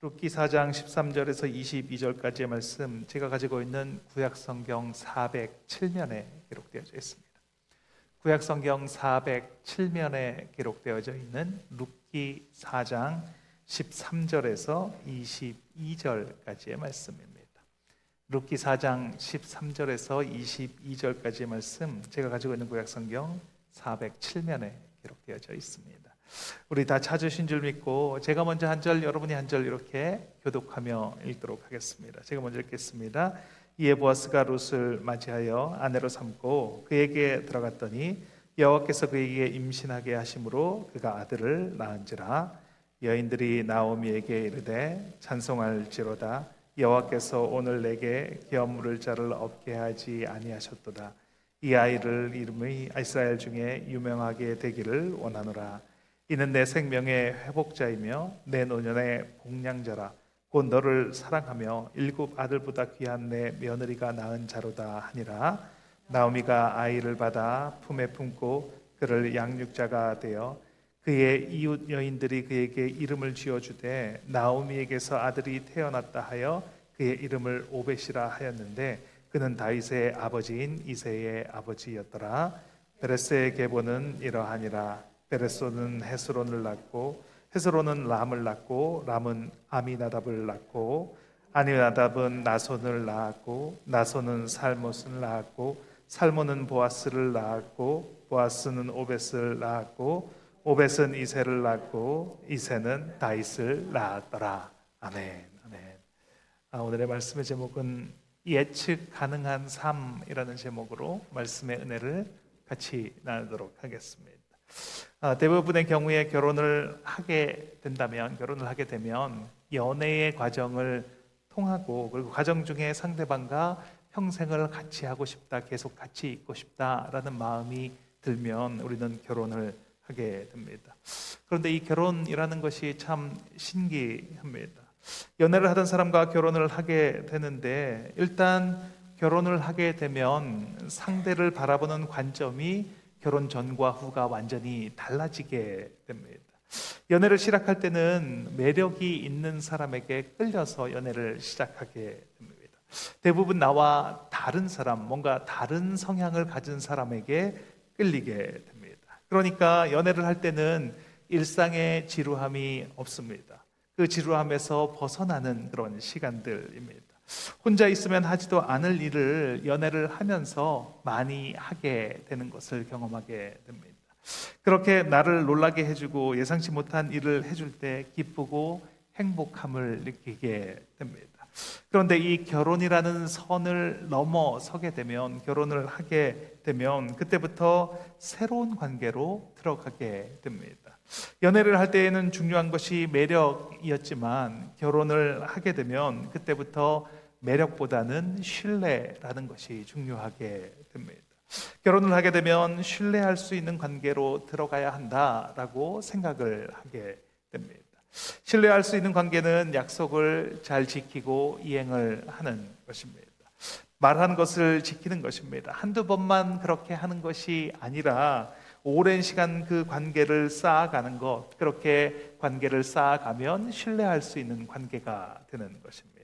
룻기 4장 13절에서 22절까지의 말씀, 제가 가지고 있는 구약성경 407면에 기록되어져 있습니다. 구약성경 407면에 기록되어져 있는 룻기 4장 13절에서 22절까지의 말씀입니다. 룻기 4장 13절에서 22절까지의 말씀, 제가 가지고 있는 구약성경 407면에 기록되어져 있습니다. 우리 다 찾으신 줄 믿고 제가 먼저 한 절, 여러분이 한 절 이렇게 교독하며 읽도록 하겠습니다. 제가 먼저 읽겠습니다. 이에 보아스가 룻을 맞이하여 아내로 삼고 그에게 들어갔더니 여호와께서 그에게 임신하게 하심으로 그가 아들을 낳은지라. 여인들이 나오미에게 이르되 찬송할지로다. 여호와께서 오늘 내게 기업 물을 자를 없게 하지 아니하셨도다. 이 아이를 이름이 이스라엘 중에 유명하게 되기를 원하노라. 이는 내 생명의 회복자이며 내 노년의 복량자라. 곧 너를 사랑하며 7 아들보다 귀한 내 며느리가 낳은 자로다 하니라. 나오미가 아이를 받아 품에 품고 그를 양육자가 되어 그의 이웃 여인들이 그에게 이름을 지어주되 나오미에게서 아들이 태어났다 하여 그의 이름을 오벳이라 하였는데 그는 다윗의 아버지인 이새의 아버지였더라. 베레스의 계보는 이러하니라. 베레소는 헤스론을 낳고 헤스론은 람을 낳고 람은 아미나답을 낳고 아미나답은 나손을 낳았고 나손은 살못을 낳았고 살몬은 보아스를 낳았고 보아스는 오벳을 낳았고 오벳은 이새를 낳고 이새는 다윗을 낳았더라. 아멘. 아멘. 오늘의 말씀의 제목은 예측 가능한 삶이라는 제목으로 말씀의 은혜를 같이 나누도록 하겠습니다. 대부분의 경우에 결혼을 하게 되면 연애의 과정을 통하고 그리고 과정 중에 상대방과 평생을 같이 하고 싶다, 계속 같이 있고 싶다라는 마음이 들면 우리는 결혼을 하게 됩니다. 그런데 이 결혼이라는 것이 참 신기합니다. 연애를 하던 사람과 결혼을 하게 되는데 일단 결혼을 하게 되면 상대를 바라보는 관점이 결혼 전과 후가 완전히 달라지게 됩니다. 연애를 시작할 때는 매력이 있는 사람에게 끌려서 연애를 시작하게 됩니다. 대부분 나와 다른 사람, 뭔가 다른 성향을 가진 사람에게 끌리게 됩니다. 그러니까 연애를 할 때는 일상의 지루함이 없습니다. 그 지루함에서 벗어나는 그런 시간들입니다. 혼자 있으면 하지도 않을 일을 연애를 하면서 많이 하게 되는 것을 경험하게 됩니다. 그렇게 나를 놀라게 해주고 예상치 못한 일을 해줄 때 기쁘고 행복함을 느끼게 됩니다. 그런데 이 결혼이라는 선을 넘어서게 되면, 결혼을 하게 되면 그때부터 새로운 관계로 들어가게 됩니다. 연애를 할 때에는 중요한 것이 매력이었지만 결혼을 하게 되면 그때부터 매력보다는 신뢰라는 것이 중요하게 됩니다. 결혼을 하게 되면 신뢰할 수 있는 관계로 들어가야 한다라고 생각을 하게 됩니다. 신뢰할 수 있는 관계는 약속을 잘 지키고 이행을 하는 것입니다. 말한 것을 지키는 것입니다. 한두 번만 그렇게 하는 것이 아니라 오랜 시간 그 관계를 쌓아가는 것, 그렇게 관계를 쌓아가면 신뢰할 수 있는 관계가 되는 것입니다.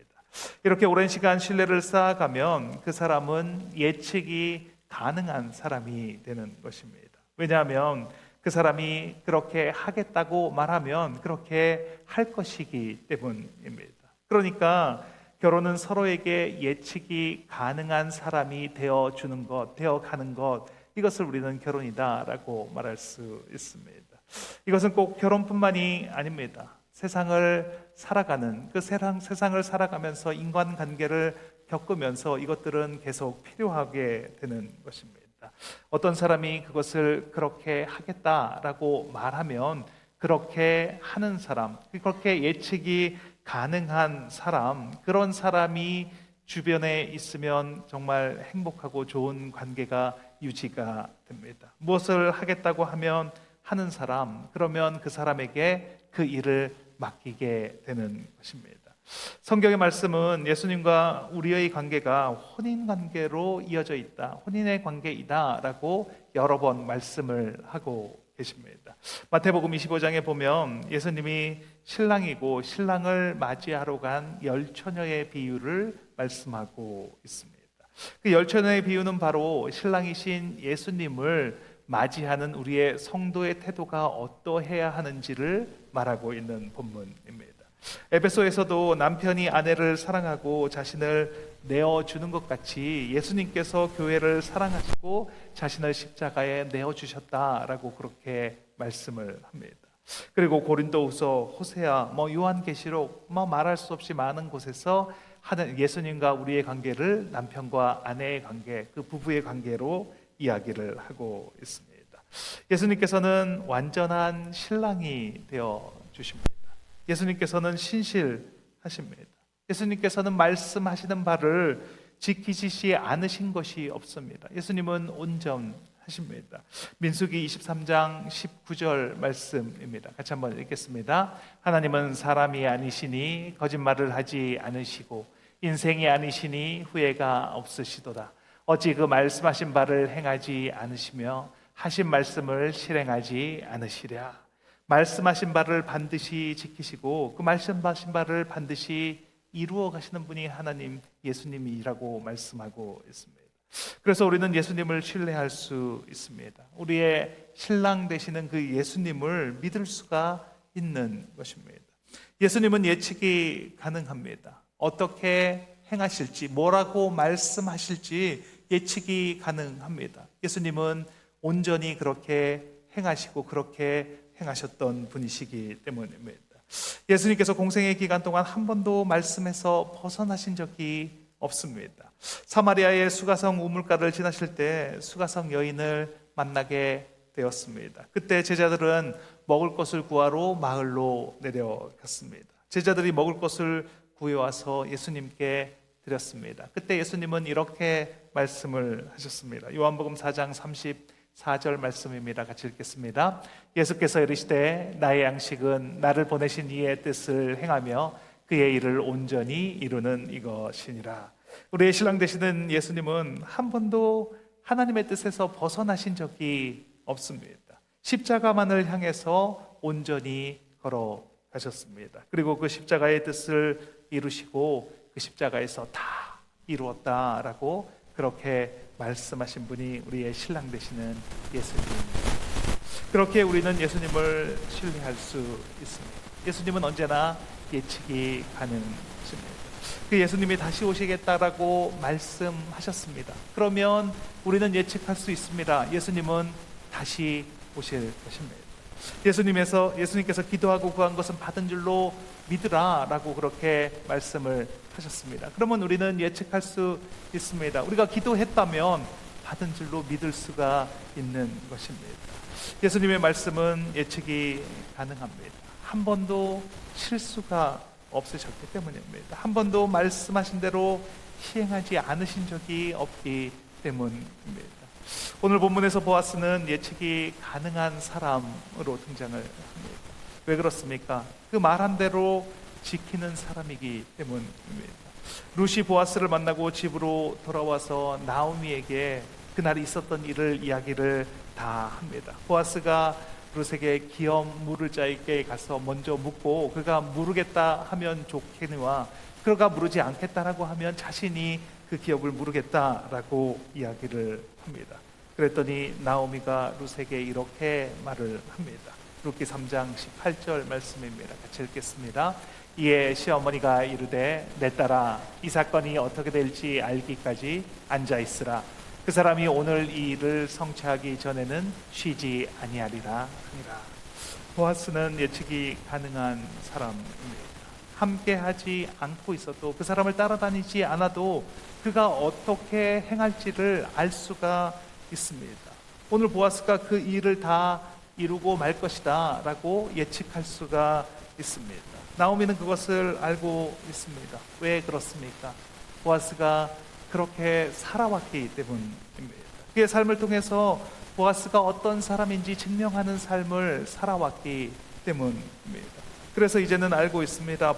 이렇게 오랜 시간 신뢰를 쌓아가면 그 사람은 예측이 가능한 사람이 되는 것입니다. 왜냐하면 그 사람이 그렇게 하겠다고 말하면 그렇게 할 것이기 때문입니다. 그러니까 결혼은 서로에게 예측이 가능한 사람이 되어주는 것, 되어가는 것, 이것을 우리는 결혼이다라고 말할 수 있습니다. 이것은 꼭 결혼뿐만이 아닙니다. 세상을 살아가는, 그 세상을 살아가면서 인간관계를 겪으면서 이것들은 계속 필요하게 되는 것입니다. 어떤 사람이 그것을 그렇게 하겠다라고 말하면 그렇게 하는 사람, 그렇게 예측이 가능한 사람, 그런 사람이 주변에 있으면 정말 행복하고 좋은 관계가 유지가 됩니다. 무엇을 하겠다고 하면 하는 사람, 그러면 그 사람에게 그 일을 맡기게 되는 것입니다. 성경의 말씀은 예수님과 우리의 관계가 혼인 관계로 이어져 있다, 혼인의 관계이다 라고 여러 번 말씀을 하고 계십니다. 마태복음 25장에 보면 예수님이 신랑이고 신랑을 맞이하러 간 열처녀의 비유를 말씀하고 있습니다. 그 열처녀의 비유는 바로 신랑이신 예수님을 맞이하는 우리의 성도의 태도가 어떠해야 하는지를 말하고 있는 본문입니다. 에베소에서도 남편이 아내를 사랑하고 자신을 내어주는 것 같이 예수님께서 교회를 사랑하시고 자신을 십자가에 내어주셨다라고 그렇게 말씀을 합니다. 그리고 고린도후서, 호세아, 요한계시록 말할 수 없이 많은 곳에서 예수님과 우리의 관계를 남편과 아내의 관계, 그 부부의 관계로 이야기를 하고 있습니다. 예수님께서는 완전한 신랑이 되어 주십니다. 예수님께서는 신실하십니다. 예수님께서는 말씀하시는 바를 지키시지 않으신 것이 없습니다. 예수님은 온전하십니다. 민수기 23장 19절 말씀입니다. 같이 한번 읽겠습니다. 하나님은 사람이 아니시니 거짓말을 하지 않으시고 인생이 아니시니 후회가 없으시도다. 어찌 그 말씀하신 바를 행하지 않으시며 하신 말씀을 실행하지 않으시랴. 말씀하신 바를 반드시 지키시고 그 말씀하신 바를 반드시 이루어 가시는 분이 하나님 예수님이라고 말씀하고 있습니다. 그래서 우리는 예수님을 신뢰할 수 있습니다. 우리의 신랑 되시는 그 예수님을 믿을 수가 있는 것입니다. 예수님은 예측이 가능합니다. 어떻게 행하실지, 뭐라고 말씀하실지 예측이 가능합니다. 예수님은 온전히 그렇게 행하시고 그렇게 행하셨던 분이시기 때문입니다. 예수님께서 공생의 기간 동안 한 번도 말씀에서 벗어나신 적이 없습니다. 사마리아의 수가성 우물가를 지나실 때 수가성 여인을 만나게 되었습니다. 그때 제자들은 먹을 것을 구하러 마을로 내려갔습니다. 제자들이 먹을 것을 구해와서 예수님께 드렸습니다. 그때 예수님은 이렇게 말씀을 하셨습니다. 요한복음 4장 34절 말씀입니다. 같이 읽겠습니다. 예수께서 이르시되 나의 양식은 나를 보내신 이의 뜻을 행하며 그의 일을 온전히 이루는 이것이니라. 우리의 신랑 되시는 예수님은 한 번도 하나님의 뜻에서 벗어나신 적이 없습니다. 십자가만을 향해서 온전히 걸어가셨습니다. 그리고 그 십자가의 뜻을 이루시고 그 십자가에서 다 이루었다라고 그렇게 말씀하신 분이 우리의 신랑 되시는 예수님입니다. 그렇게 우리는 예수님을 신뢰할 수 있습니다. 예수님은 언제나 예측이 가능하십니다. 그 예수님이 다시 오시겠다라고 말씀하셨습니다. 그러면 우리는 예측할 수 있습니다. 예수님은 다시 오실 것입니다. 예수님께서 기도하고 구한 것은 받은 줄로 믿으라라고 그렇게 말씀을 하셨습니다. 그러면 우리는 예측할 수 있습니다. 우리가 기도했다면 받은 줄로 믿을 수가 있는 것입니다. 예수님의 말씀은 예측이 가능합니다. 한 번도 실수가 없으셨기 때문입니다. 한 번도 말씀하신 대로 시행하지 않으신 적이 없기 때문입니다. 오늘 본문에서 보아스는 예측이 가능한 사람으로 등장을 합니다. 왜 그렇습니까? 그 말한 대로 지키는 사람이기 때문입니다. 룻이 보아스를 만나고 집으로 돌아와서 나오미에게 그날 있었던 일을 이야기를 다 합니다. 보아스가 룻에게 기업 물을 자에게 가서 먼저 묻고 그가 물으겠다 하면 좋겠니와 그가 물으지 않겠다라고 하면 자신이 그 기업을 물으겠다라고 이야기를 합니다. 그랬더니 나오미가 룻에게 이렇게 말을 합니다. 룻기 3장 18절 말씀입니다. 같이 읽겠습니다. 이에 시어머니가 이르되 내 딸아 이 사건이 어떻게 될지 알기까지 앉아있으라. 그 사람이 오늘 이 일을 성취하기 전에는 쉬지 아니하리라 하니라. 보아스는 예측이 가능한 사람입니다. 함께하지 않고 있어도 그 사람을 따라다니지 않아도 그가 어떻게 행할지를 알 수가 있습니다. 오늘 보아스가 그 일을 다 이루고 말 것이다 라고 예측할 수가 있습니다. 나오미는 그것을 알고 있습니다. 왜 그렇습니까? 보아스가 그렇게 살아왔기 때문입니다. 그의 삶을 통해서 보아스가 어떤 사람인지 증명하는 삶을 살아왔기 때문입니다. 그래서 이제는 알고 있습니다.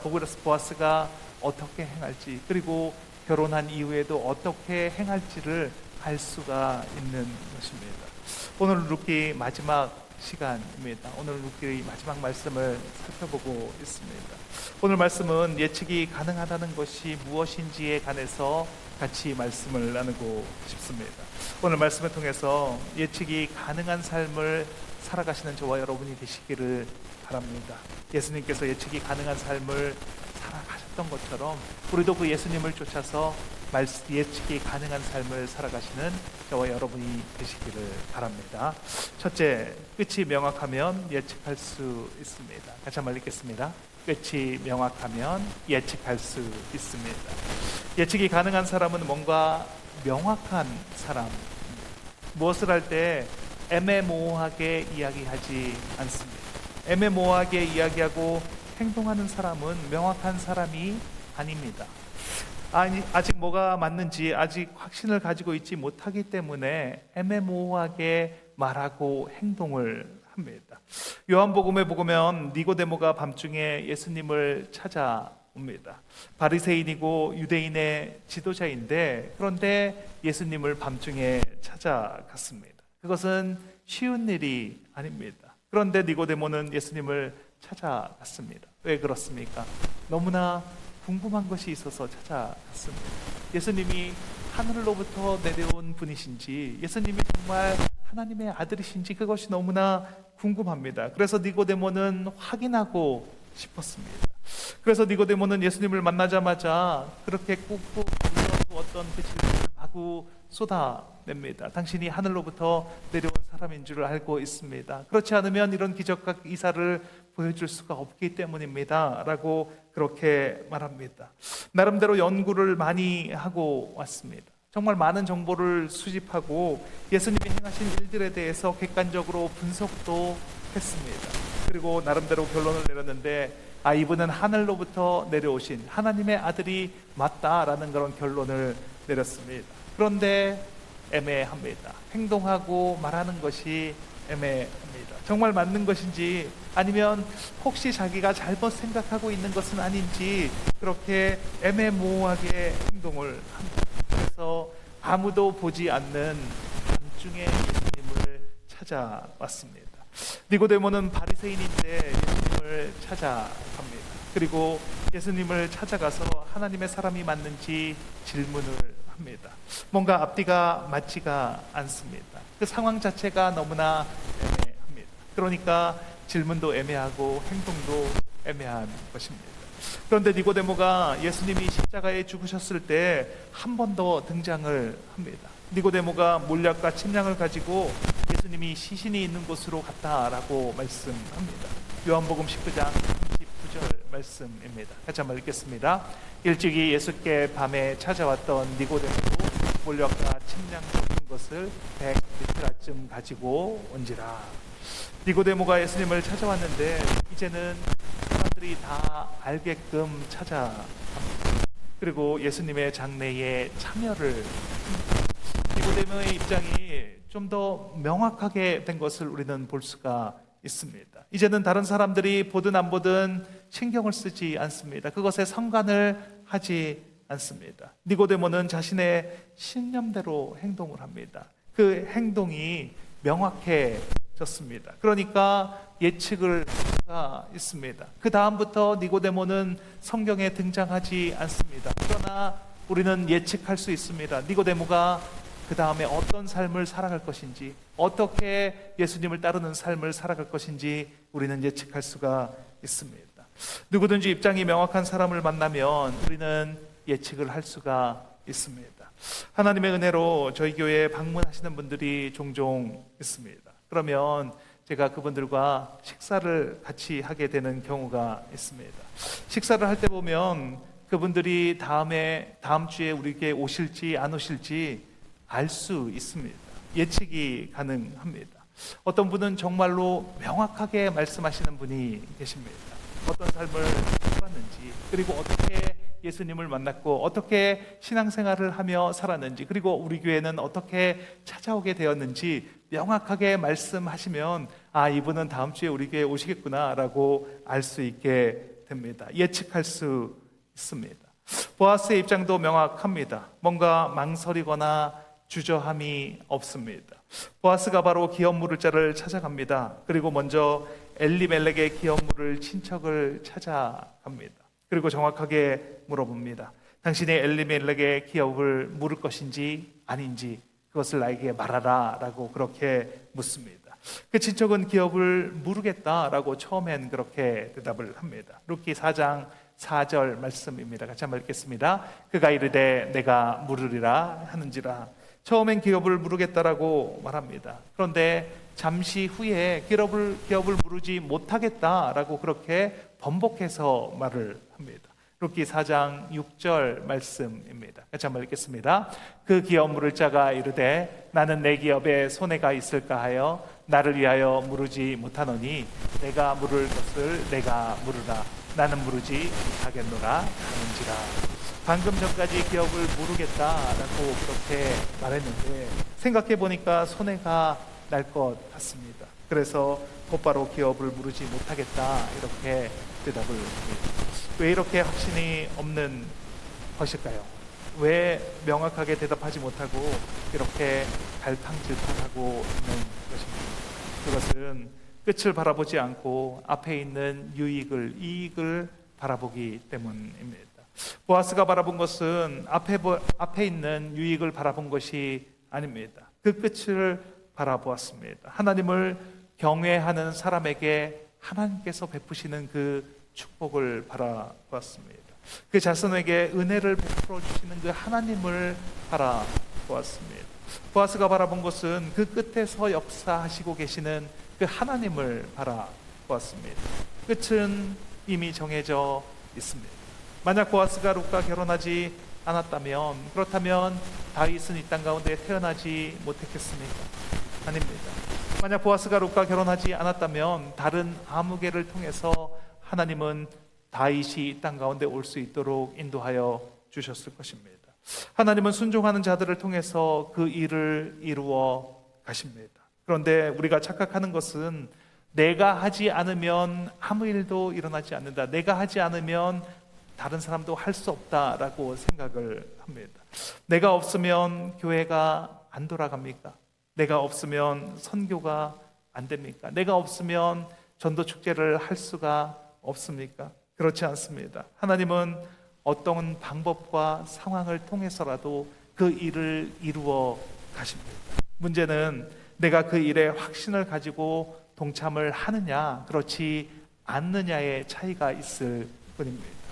보아스가 어떻게 행할지, 그리고 결혼한 이후에도 어떻게 행할지를 알 수가 있는 것입니다. 오늘 룻기 마지막 시간입니다. 오늘 우리끼리 마지막 말씀을 살펴보고 있습니다. 오늘 말씀은 예측이 가능하다는 것이 무엇인지에 관해서 같이 말씀을 나누고 싶습니다. 오늘 말씀을 통해서 예측이 가능한 삶을 살아가시는 저와 여러분이 되시기를 바랍니다. 예수님께서 예측이 가능한 삶을 살아가셨던 것처럼 우리도 그 예수님을 쫓아서 예측이 가능한 삶을 살아가시는 저와 여러분이 되시기를 바랍니다. 첫째, 끝이 명확하면 예측할 수 있습니다. 같이 한번 읽겠습니다. 끝이 명확하면 예측할 수 있습니다. 예측이 가능한 사람은 뭔가 명확한 사람, 무엇을 할 때 애매모호하게 이야기하지 않습니다. 애매모호하게 이야기하고 행동하는 사람은 명확한 사람이 아닙니다. 아직 뭐가 맞는지 아직 확신을 가지고 있지 못하기 때문에 애매모호하게 말하고 행동을 합니다. 요한복음에 보면 니고데모가 밤중에 예수님을 찾아옵니다. 바리새인이고 유대인의 지도자인데 그런데 예수님을 밤중에 찾아갔습니다. 그것은 쉬운 일이 아닙니다. 그런데 니고데모는 예수님을 찾아갔습니다. 왜 그렇습니까? 너무나 궁금한 것이 있어서 찾아갔습니다. 예수님이 하늘로부터 내려온 분이신지, 예수님이 정말 하나님의 아들이신지 그것이 너무나 궁금합니다. 그래서 니고데모는 확인하고 싶었습니다. 그래서 니고데모는 예수님을 만나자마자 그렇게 꾹꾹 눌러두었던 그 질문을 마구 쏟아냅니다. 당신이 하늘로부터 내려온 사람인 줄 알고 있습니다. 그렇지 않으면 이런 기적과 기사를 보여줄 수가 없기 때문입니다. 라고 그렇게 말합니다. 나름대로 연구를 많이 하고 왔습니다. 정말 많은 정보를 수집하고 예수님이 행하신 일들에 대해서 객관적으로 분석도 했습니다. 그리고 나름대로 결론을 내렸는데 이분은 하늘로부터 내려오신 하나님의 아들이 맞다라는 그런 결론을 내렸습니다. 그런데 애매합니다. 행동하고 말하는 것이 애매합니다. 정말 맞는 것인지 아니면 혹시 자기가 잘못 생각하고 있는 것은 아닌지 그렇게 애매모호하게 행동을 합니다. 그래서 아무도 보지 않는 밤중에 예수님을 찾아왔습니다. 니고데모는 바리새인인데 예수님을 찾아갑니다. 그리고 예수님을 찾아가서 하나님의 사람이 맞는지 질문을 합니다. 뭔가 앞뒤가 맞지가 않습니다. 그 상황 자체가 너무나 애매합니다. 그러니까 질문도 애매하고 행동도 애매한 것입니다. 그런데 니고데모가 예수님이 십자가에 죽으셨을 때 한 번 더 등장을 합니다. 니고데모가 몰약과 침량을 가지고 예수님이 시신이 있는 곳으로 갔다라고 말씀합니다. 요한복음 19장 39절 말씀입니다. 같이 한번 읽겠습니다. 일찍이 예수께 밤에 찾아왔던 니고데모도 몰약과 침량 섞인 것을 100리터쯤 가지고 온지라. 니고데모가 예수님을 찾아왔는데 이제는 사람들이 다 알게끔 찾아갑니다. 그리고 예수님의 장례에 참여를 합니다. 니고데모의 입장이 좀 더 명확하게 된 것을 우리는 볼 수가 있습니다. 이제는 다른 사람들이 보든 안 보든 신경을 쓰지 않습니다. 그것에 상관을 하지 않습니다. 니고데모는 자신의 신념대로 행동을 합니다. 그 행동이 명확해졌습니다. 그러니까 예측을 할 수가 있습니다. 그 다음부터 니고데모는 성경에 등장하지 않습니다. 그러나 우리는 예측할 수 있습니다. 니고데모가 그 다음에 어떤 삶을 살아갈 것인지, 어떻게 예수님을 따르는 삶을 살아갈 것인지 우리는 예측할 수가 있습니다. 누구든지 입장이 명확한 사람을 만나면 우리는 예측을 할 수가 있습니다. 하나님의 은혜로 저희 교회에 방문하시는 분들이 종종 있습니다. 그러면 제가 그분들과 식사를 같이 하게 되는 경우가 있습니다. 식사를 할 때 보면 그분들이 다음 주에 우리에게 오실지 안 오실지 알 수 있습니다. 예측이 가능합니다. 어떤 분은 정말로 명확하게 말씀하시는 분이 계십니다. 어떤 삶을 살았는지, 그리고 어떻게 예수님을 만났고 어떻게 신앙생활을 하며 살았는지, 그리고 우리 교회는 어떻게 찾아오게 되었는지 명확하게 말씀하시면 이분은 다음 주에 우리 교회에 오시겠구나 라고 알 수 있게 됩니다. 예측할 수 있습니다. 보아스의 입장도 명확합니다. 뭔가 망설이거나 주저함이 없습니다. 보아스가 바로 기업 물을 자를 찾아갑니다. 그리고 먼저 엘리멜렉의 기업 물을 친척을 찾아갑니다. 그리고 정확하게 물어봅니다. 당신이 엘리멜렉의 기업을 물을 것인지 아닌지 그것을 나에게 말하라 라고 그렇게 묻습니다. 그 친척은 기업을 물으겠다라고 처음엔 그렇게 대답을 합니다. 룻기 4장 4절 말씀입니다. 같이 한번 읽겠습니다. 그가 이르되 내가 물으리라 하는지라. 처음엔 기업을 물으겠다라고 말합니다. 그런데 잠시 후에 기업을 물으지 못하겠다라고 그렇게 번복해서 말을 합니다. 룻기 4장 6절 말씀입니다. 같이 한번 읽겠습니다. 그 기업 물을 자가 이르되 나는 내 기업에 손해가 있을까 하여 나를 위하여 물으지 못하노니 내가 물을 것을 내가 물으라. 나는 물으지 못하겠노라 하는지라. 방금 전까지 기업을 물으겠다라고 그렇게 말했는데 생각해 보니까 손해가 날 것 같습니다. 그래서 곧바로 기업을 물으지 못하겠다 이렇게 대답을 합니다. 왜 이렇게 확신이 없는 것일까요? 왜 명확하게 대답하지 못하고 이렇게 갈팡질팡하고 있는 것입니까? 그것은 끝을 바라보지 않고 앞에 있는 이익을 바라보기 때문입니다. 보아스가 바라본 것은 앞에 있는 유익을 바라본 것이 아닙니다. 그 끝을 바라보았습니다. 하나님을 경외하는 사람에게 하나님께서 베푸시는 그 축복을 바라보았습니다. 그 자손에게 은혜를 베풀어 주시는 그 하나님을 바라보았습니다. 보아스가 바라본 것은 그 끝에서 역사하시고 계시는 그 하나님을 바라보았습니다. 끝은 이미 정해져 있습니다. 만약 보아스가 룻과 결혼하지 않았다면, 그렇다면 다윗은 이 땅 가운데 태어나지 못했겠습니까? 아닙니다. 만약 보아스가 룻과 결혼하지 않았다면 다른 아무개를 통해서 하나님은 다윗이 이 땅 가운데 올 수 있도록 인도하여 주셨을 것입니다. 하나님은 순종하는 자들을 통해서 그 일을 이루어 가십니다. 그런데 우리가 착각하는 것은 내가 하지 않으면 아무 일도 일어나지 않는다. 내가 하지 않으면 다른 사람도 할 수 없다라고 생각을 합니다. 내가 없으면 교회가 안 돌아갑니까? 내가 없으면 선교가 안 됩니까? 내가 없으면 전도 축제를 할 수가 없습니까? 그렇지 않습니다. 하나님은 어떤 방법과 상황을 통해서라도 그 일을 이루어 가십니다. 문제는 내가 그 일에 확신을 가지고 동참을 하느냐, 그렇지 않느냐의 차이가 있을 뿐입니다.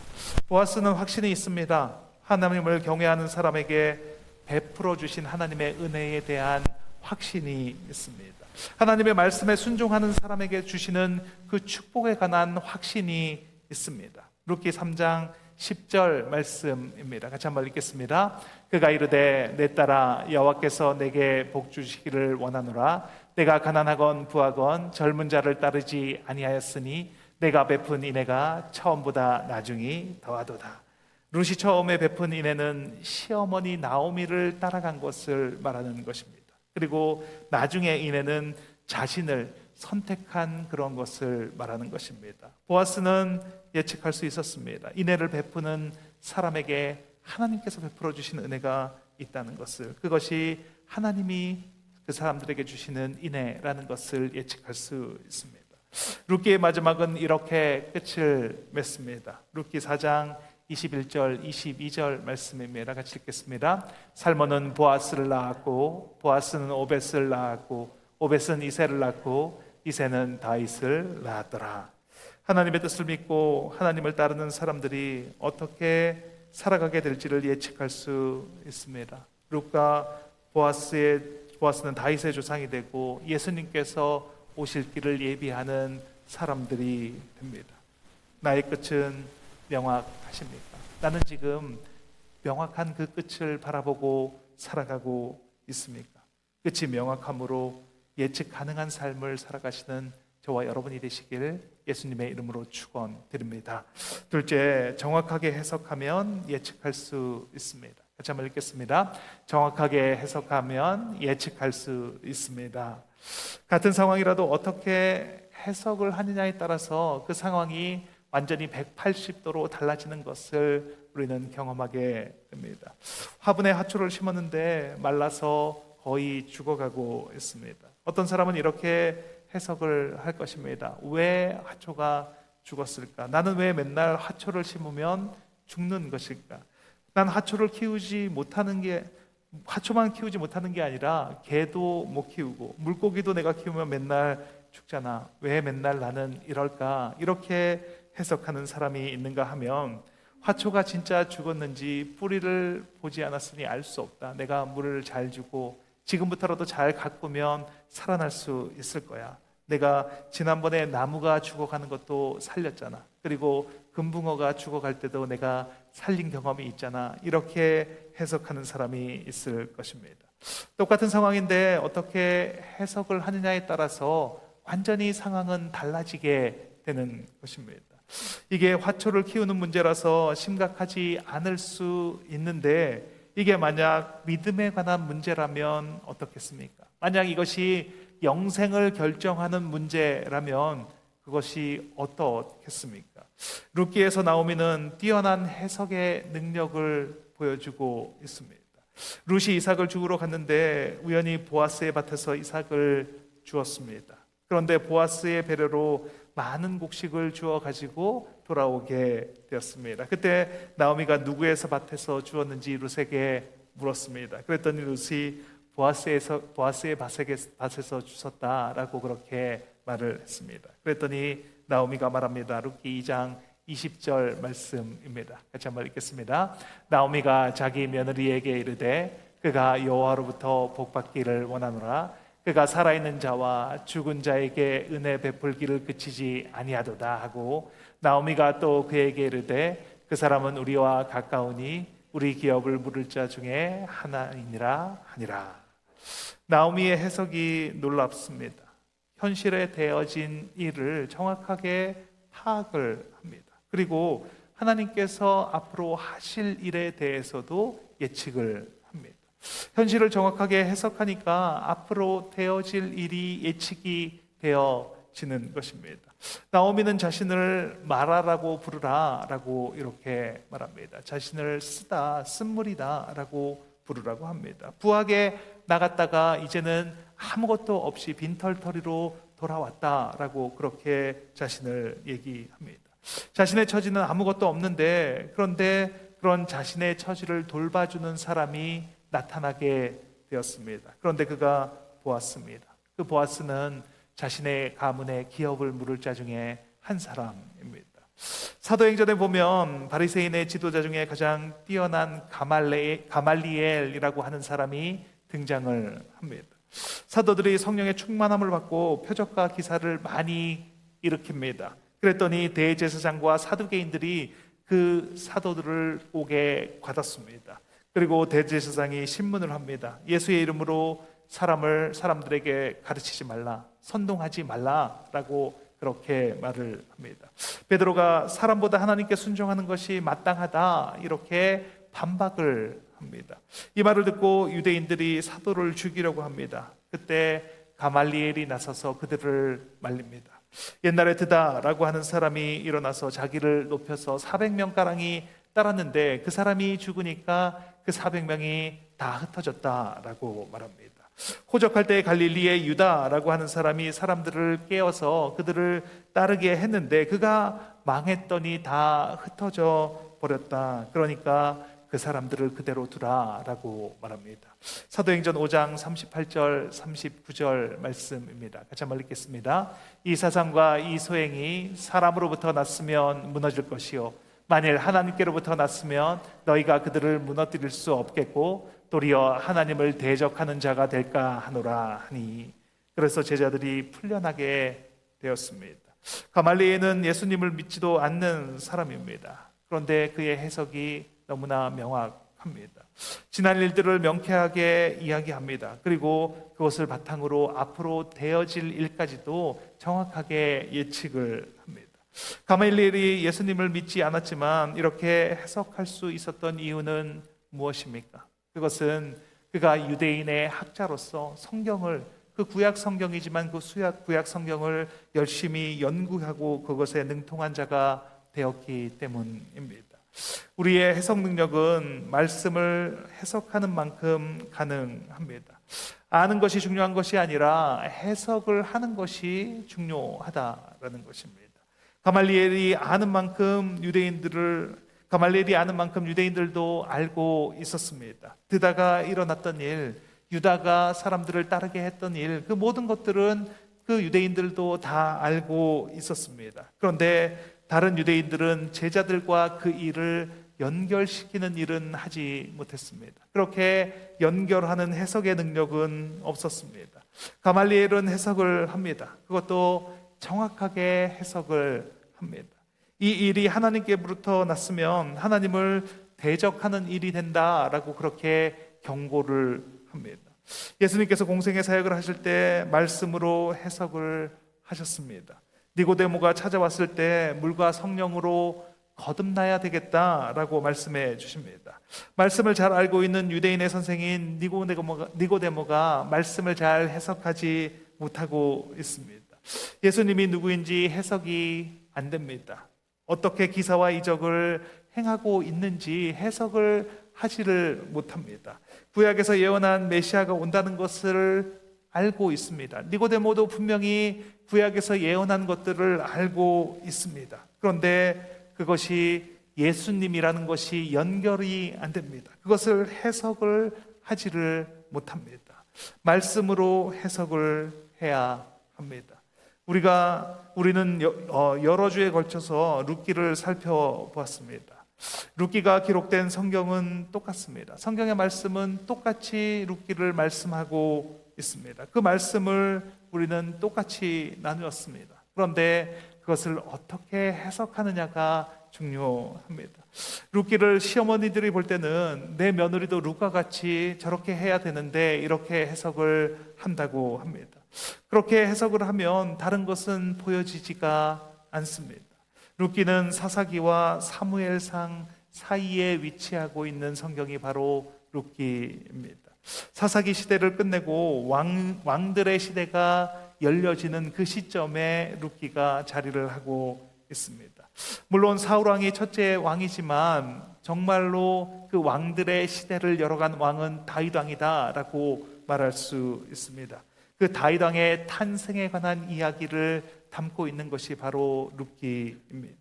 보아스는 확신이 있습니다. 하나님을 경외하는 사람에게 베풀어 주신 하나님의 은혜에 대한 확신이 있습니다. 하나님의 말씀에 순종하는 사람에게 주시는 그 축복에 관한 확신이 있습니다. 룻기 3장 10절 말씀입니다. 같이 한번 읽겠습니다. 그가 이르되 내 딸아 여호와께서 내게 복 주시기를 원하노라. 내가 가난하건 부하건 젊은 자를 따르지 아니하였으니 내가 베푼 인애가 처음보다 나중이 더하도다. 룻이 처음에 베푼 인애는 시어머니 나오미를 따라간 것을 말하는 것입니다. 그리고 나중에 인애는 자신을 선택한 그런 것을 말하는 것입니다. 보아스는 예측할 수 있었습니다. 인애를 베푸는 사람에게 하나님께서 베풀어 주신 은혜가 있다는 것을, 그것이 하나님이 그 사람들에게 주시는 인애라는 것을 예측할 수 있습니다. 룻기의 마지막은 이렇게 끝을 맺습니다. 룻기 4장 21절 22절 말씀입니다. 같이 읽겠습니다. 살몬은 보아스를 낳았고 보아스는 오벳을 낳았고 오벳은 이새를 낳고 이새는 다윗을 낳았더라. 하나님의 뜻을 믿고 하나님을 따르는 사람들이 어떻게 살아가게 될지를 예측할 수 있습니다. 룻과 보아스는 다윗의 조상이 되고 예수님께서 오실 길을 예비하는 사람들이 됩니다. 나의 끝은 명확하십니까? 나는 지금 명확한 그 끝을 바라보고 살아가고 있습니까? 끝이 명확함으로 예측 가능한 삶을 살아가시는 저와 여러분이 되시길 예수님의 이름으로 축원드립니다. 둘째, 정확하게 해석하면 예측할 수 있습니다. 같이 한번 읽겠습니다. 정확하게 해석하면 예측할 수 있습니다. 같은 상황이라도 어떻게 해석을 하느냐에 따라서 그 상황이 완전히 180도로 달라지는 것을 우리는 경험하게 됩니다. 화분에 화초를 심었는데 말라서 거의 죽어가고 있습니다. 어떤 사람은 이렇게 해석을 할 것입니다. 왜 화초가 죽었을까? 나는 왜 맨날 화초를 심으면 죽는 것일까? 난 화초를 키우지 못하는 게 화초만 키우지 못하는 게 아니라 개도 못 키우고 물고기도 내가 키우면 맨날 죽잖아. 왜 맨날 나는 이럴까? 이렇게 해석하는 사람이 있는가 하면 화초가 진짜 죽었는지 뿌리를 보지 않았으니 알 수 없다. 내가 물을 잘 주고 지금부터라도 잘 가꾸면 살아날 수 있을 거야. 내가 지난번에 나무가 죽어가는 것도 살렸잖아. 그리고 금붕어가 죽어갈 때도 내가 살린 경험이 있잖아. 이렇게 해석하는 사람이 있을 것입니다. 똑같은 상황인데 어떻게 해석을 하느냐에 따라서 완전히 상황은 달라지게 되는 것입니다. 이게 화초를 키우는 문제라서 심각하지 않을 수 있는데 이게 만약 믿음에 관한 문제라면 어떻겠습니까? 만약 이것이 영생을 결정하는 문제라면 그것이 어떻겠습니까? 룻기에서 나오미는 뛰어난 해석의 능력을 보여주고 있습니다. 룻이 이삭을 주우러 갔는데 우연히 보아스의 밭에서 이삭을 주었습니다. 그런데 보아스의 배려로 많은 곡식을 주어 가지고 돌아오게 되었습니다. 그때 나오미가 누구의 밭에서 주었는지 룻에게 물었습니다. 그랬더니 룻이 보아스의 밭에서 주웠다라고 그렇게 말을 했습니다. 그랬더니 나오미가 말합니다. 룻기 2장 20절 말씀입니다. 같이 한번 읽겠습니다. 나오미가 자기 며느리에게 이르되 그가 여호와로부터 복받기를 원하노라. 그가 살아있는 자와 죽은 자에게 은혜 베풀기를 그치지 아니하도다 하고 나오미가 또 그에게 이르되 그 사람은 우리와 가까우니 우리 기업을 물을 자 중에 하나이니라 하니라. 나오미의 해석이 놀랍습니다. 현실에 되어진 일을 정확하게 파악을 합니다. 그리고 하나님께서 앞으로 하실 일에 대해서도 예측을 합니다. 현실을 정확하게 해석하니까 앞으로 되어질 일이 예측이 되어지는 것입니다. 나오미는 자신을 마라라고 부르라라고 이렇게 말합니다. 자신을 쓰다, 쓴물이다라고 부르라고 합니다. 부하게 나갔다가 이제는 아무것도 없이 빈털터리로 돌아왔다라고 그렇게 자신을 얘기합니다. 자신의 처지는 아무것도 없는데 그런데 그런 자신의 처지를 돌봐주는 사람이 나타나게 되었습니다. 그런데 그가 보았습니다. 그 보아스는 자신의 가문의 기업을 물을 자 중에 한 사람입니다. 사도행전에 보면 바리새인의 지도자 중에 가장 뛰어난 가말리엘이라고 하는 사람이 등장을 합니다. 사도들이 성령의 충만함을 받고 표적과 기사를 많이 일으킵니다. 그랬더니 대제사장과 사두개인들이 그 사도들을 옥에 가뒀습니다. 그리고 대제사장이 신문을 합니다. 예수의 이름으로 사람들에게 가르치지 말라, 선동하지 말라라고 그렇게 말을 합니다. 베드로가 사람보다 하나님께 순종하는 것이 마땅하다 이렇게 반박을 합니다. 이 말을 듣고 유대인들이 사도를 죽이려고 합니다. 그때 가말리엘이 나서서 그들을 말립니다. 옛날에 드다라고 하는 사람이 일어나서 자기를 높여서 400명가량이 따랐는데 그 사람이 죽으니까 그 400명이 다 흩어졌다라고 말합니다. 호적할 때 갈릴리의 유다라고 하는 사람이 사람들을 깨워서 그들을 따르게 했는데 그가 망했더니 다 흩어져 버렸다. 그러니까 그 사람들을 그대로 두라라고 말합니다. 사도행전 5장 38절 39절 말씀입니다. 같이 한번 읽겠습니다. 이 사상과 이 소행이 사람으로부터 났으면 무너질 것이요 만일 하나님께로부터 났으면 너희가 그들을 무너뜨릴 수 없겠고 도리어 하나님을 대적하는 자가 될까 하노라 하니. 그래서 제자들이 풀려나게 되었습니다. 가말리엘은 예수님을 믿지도 않는 사람입니다. 그런데 그의 해석이 너무나 명확합니다. 지난 일들을 명쾌하게 이야기합니다. 그리고 그것을 바탕으로 앞으로 되어질 일까지도 정확하게 예측을 합니다. 가말리엘이 예수님을 믿지 않았지만 이렇게 해석할 수 있었던 이유는 무엇입니까? 그것은 그가 유대인의 학자로서 성경을, 그 구약 성경이지만 그 구약 성경을 열심히 연구하고 그것에 능통한 자가 되었기 때문입니다. 우리의 해석 능력은 말씀을 해석하는 만큼 가능합니다. 아는 것이 중요한 것이 아니라 해석을 하는 것이 중요하다라는 것입니다. 가말리엘이 아는 만큼 유대인들도 알고 있었습니다. 드다가 일어났던 일, 유다가 사람들을 따르게 했던 일, 그 모든 것들은 그 유대인들도 다 알고 있었습니다. 그런데 다른 유대인들은 제자들과 그 일을 연결시키는 일은 하지 못했습니다. 그렇게 연결하는 해석의 능력은 없었습니다. 가말리엘은 해석을 합니다. 그것도 정확하게 해석을 합니다. 이 일이 하나님께로부터 났으면 하나님을 대적하는 일이 된다라고 그렇게 경고를 합니다. 예수님께서 공생의 사역을 하실 때 말씀으로 해석을 하셨습니다. 니고데모가 찾아왔을 때 물과 성령으로 거듭나야 되겠다라고 말씀해 주십니다. 말씀을 잘 알고 있는 유대인의 선생인 니고데모가 말씀을 잘 해석하지 못하고 있습니다. 예수님이 누구인지 해석이 안 됩니다. 어떻게 기사와 이적을 행하고 있는지 해석을 하지를 못합니다. 구약에서 예언한 메시아가 온다는 것을 알고 있습니다. 니고데모도 분명히 구약에서 예언한 것들을 알고 있습니다. 그런데 그것이 예수님이라는 것이 연결이 안 됩니다. 그것을 해석을 하지를 못합니다. 말씀으로 해석을 해야 합니다. 우리는 여러 주에 걸쳐서 룻기를 살펴보았습니다. 룻기가 기록된 성경은 똑같습니다. 성경의 말씀은 똑같이 룻기를 말씀하고 있습니다. 그 말씀을 우리는 똑같이 나누었습니다. 그런데 그것을 어떻게 해석하느냐가 중요합니다. 룻기를 시어머니들이 볼 때는 내 며느리도 룻과 같이 저렇게 해야 되는데 이렇게 해석을 한다고 합니다. 그렇게 해석을 하면 다른 것은 보여지지가 않습니다. 룻기는 사사기와 사무엘상 사이에 위치하고 있는 성경이 바로 룻기입니다. 사사기 시대를 끝내고 왕들의 시대가 열려지는 그 시점에 룻기가 자리를 하고 있습니다. 물론 사울 왕이 첫째 왕이지만 정말로 그 왕들의 시대를 열어간 왕은 다윗 왕이다라고 말할 수 있습니다. 그 다윗 왕의 탄생에 관한 이야기를 담고 있는 것이 바로 룻기입니다.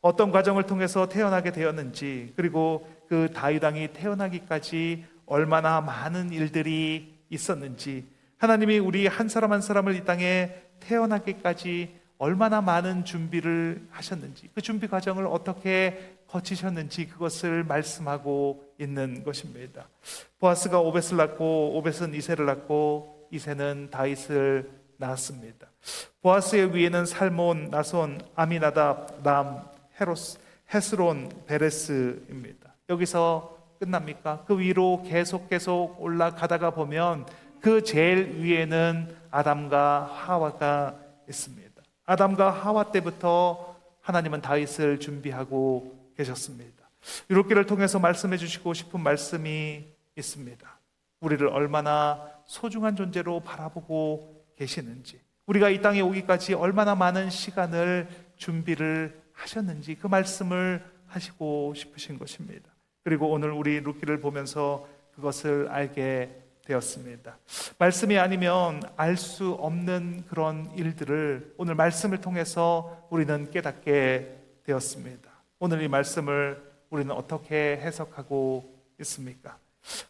어떤 과정을 통해서 태어나게 되었는지, 그리고 그 다윗 왕이 태어나기까지 얼마나 많은 일들이 있었는지, 하나님이 우리 한 사람 한 사람을 이 땅에 태어나기까지 얼마나 많은 준비를 하셨는지, 그 준비 과정을 어떻게 거치셨는지 그것을 말씀하고 있는 것입니다. 보아스가 오벳을 낳고 오벳은 이새를 낳고 이새는 다윗을 낳았습니다. 보아스의 위에는 살몬, 나손, 아미나답, 람, 헤스론, 베레스입니다. 여기서 끝납니까? 그 위로 계속 올라가다가 보면 그 제일 위에는 아담과 하와가 있습니다. 아담과 하와 때부터 하나님은 다윗을 준비하고 계셨습니다. 룻기를 통해서 말씀해 주시고 싶은 말씀이 있습니다. 우리를 얼마나 소중한 존재로 바라보고 계시는지, 우리가 이 땅에 오기까지 얼마나 많은 시간을 준비를 하셨는지 그 말씀을 하시고 싶으신 것입니다. 그리고 오늘 우리 룻기를 보면서 그것을 알게 되었습니다. 말씀이 아니면 알 수 없는 그런 일들을 오늘 말씀을 통해서 우리는 깨닫게 되었습니다. 오늘 이 말씀을 우리는 어떻게 해석하고 있습니까?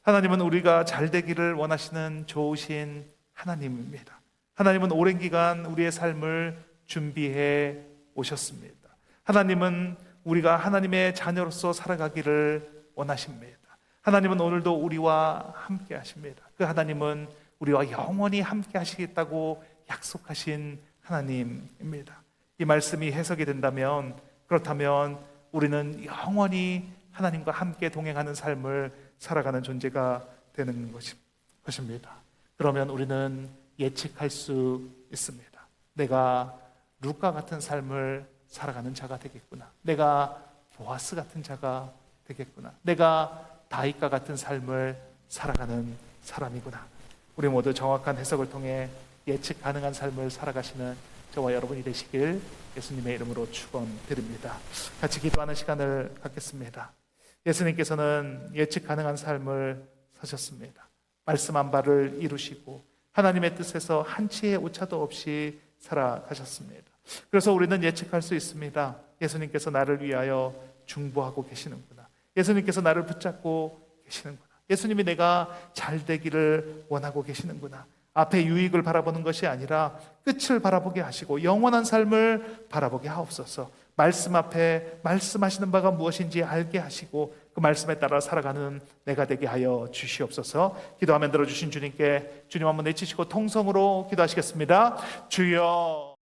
하나님은 우리가 잘 되기를 원하시는 좋으신 하나님입니다. 하나님은 오랜 기간 우리의 삶을 준비해 오셨습니다. 하나님은 우리가 하나님의 자녀로서 살아가기를 원하십니다. 하나님은 오늘도 우리와 함께 하십니다. 그 하나님은 우리와 영원히 함께 하시겠다고 약속하신 하나님입니다. 이 말씀이 해석이 된다면, 그렇다면 우리는 영원히 하나님과 함께 동행하는 삶을 살아가는 존재가 되는 것입니다. 그러면 우리는 예측할 수 있습니다. 내가 룻과 같은 삶을 살아가는 자가 되겠구나. 내가 보아스 같은 자가 되겠구나. 내가 다윗과 같은 삶을 살아가는 사람이구나. 우리 모두 정확한 해석을 통해 예측 가능한 삶을 살아가시는 저와 여러분이 되시길 예수님의 이름으로 축원드립니다. 같이 기도하는 시간을 갖겠습니다. 예수님께서는 예측 가능한 삶을 사셨습니다. 말씀한 바를 이루시고 하나님의 뜻에서 한치의 오차도 없이 살아가셨습니다. 그래서 우리는 예측할 수 있습니다. 예수님께서 나를 위하여 중보하고 계시는구나. 예수님께서 나를 붙잡고 계시는구나. 예수님이 내가 잘 되기를 원하고 계시는구나. 앞에 유익을 바라보는 것이 아니라 끝을 바라보게 하시고 영원한 삶을 바라보게 하옵소서. 말씀 앞에 말씀하시는 바가 무엇인지 알게 하시고 그 말씀에 따라 살아가는 내가 되게 하여 주시옵소서. 기도하면 들어주신 주님께 주님 한번 내치시고 통성으로 기도하시겠습니다. 주여